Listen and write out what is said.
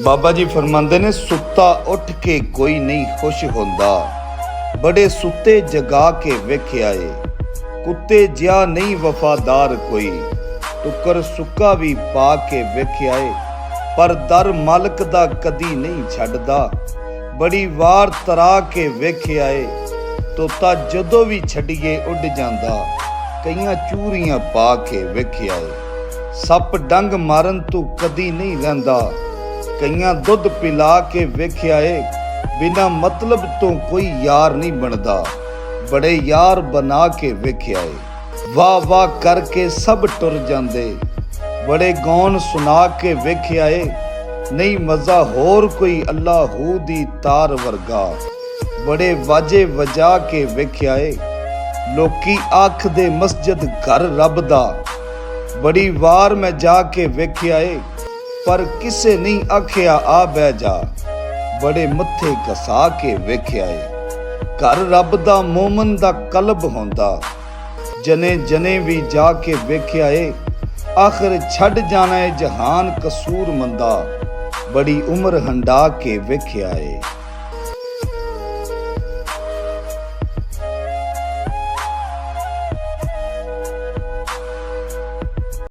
ਬਾਬਾ ਜੀ ਫਰਮਾਉਂਦੇ ਨੇ, ਸੁੱਤਾ ਉੱਠ ਕੇ ਕੋਈ ਨਹੀਂ ਖੁਸ਼ ਹੁੰਦਾ, ਬੜੇ ਸੁੱਤੇ ਜਗਾ ਕੇ ਵੇਖਿਆ ਏ। ਕੁੱਤੇ ਜਿਹਾ ਨਹੀਂ ਵਫਾਦਾਰ ਕੋਈ, ਟੁੱਕਰ ਸੁੱਕਾ ਵੀ ਪਾ ਕੇ ਵੇਖਿਆ ਏ। ਪਰ ਦਰ ਮਾਲਕ ਦਾ ਕਦੀ ਨਹੀਂ ਛੱਡਦਾ, ਬੜੀ ਵਾਰ ਤਰਾ ਕੇ ਵੇਖਿਆ ਏ। ਤੋਤਾ ਜਦੋਂ ਵੀ ਛੱਡੀਏ ਉੱਡ ਜਾਂਦਾ, ਕਈਆਂ ਚੂਰੀਆਂ ਪਾ ਕੇ ਵੇਖਿਆ ਏ। ਸੱਪ ਡੰਗ ਮਾਰਨ ਤੋਂ ਕਦੀ ਨਹੀਂ ਰਹਿੰਦਾ, ਕਈਆਂ ਦੁੱਧ ਪਿਲਾ ਕੇ ਵੇਖਿਆ ਏ। ਬਿਨਾਂ ਮਤਲਬ ਤੋਂ ਕੋਈ ਯਾਰ ਨਹੀਂ ਬਣਦਾ, ਬੜੇ ਯਾਰ ਬਣਾ ਕੇ ਵੇਖਿਆ ਏ। ਵਾਹ ਵਾਹ ਕਰਕੇ ਸਭ ਟੁਰ ਜਾਂਦੇ, ਬੜੇ ਗੌਣ ਸੁਣਾ ਕੇ ਵੇਖਿਆ ਏ। ਨਹੀਂ ਮਜ਼ਾ ਹੋਰ ਕੋਈ ਅੱਲਾਹੂ ਦੀ ਤਾਰ ਵਰਗਾ, ਬੜੇ ਵਾਜੇ ਵਜਾ ਕੇ ਵੇਖਿਆ ਏ। ਲੋਕੀ ਆਖਦੇ ਮਸਜਿਦ ਘਰ ਰੱਬ ਦਾ, ਬੜੀ ਵਾਰ ਮੈਂ ਜਾ ਕੇ ਵੇਖਿਆ ਏ। ਪਰ ਕਿਸੇ ਨਹੀਂ ਆਖਿਆ ਆ ਬਹਿ ਜਾ, ਬੜੇ ਮੱਥੇ ਘਸਾ ਕੇ ਵੇਖਿਆ ਏ। ਘਰ ਰੱਬ ਦਾ ਮੋਮਨ ਦਾ ਕਲਬ ਹੁੰਦਾ, ਜਨੇ ਜਨੇ ਵੀ ਜਾ ਕੇ ਵੇਖਿਆ ਏ। ਆਖਰ ਛੱਡ ਜਾਣਾ ਏ ਜਹਾਨ ਕਸੂਰ ਮੰਦਾ, ਬੜੀ ਉਮਰ ਹੰਡਾ ਕੇ ਵੇਖਿਆ ਏ।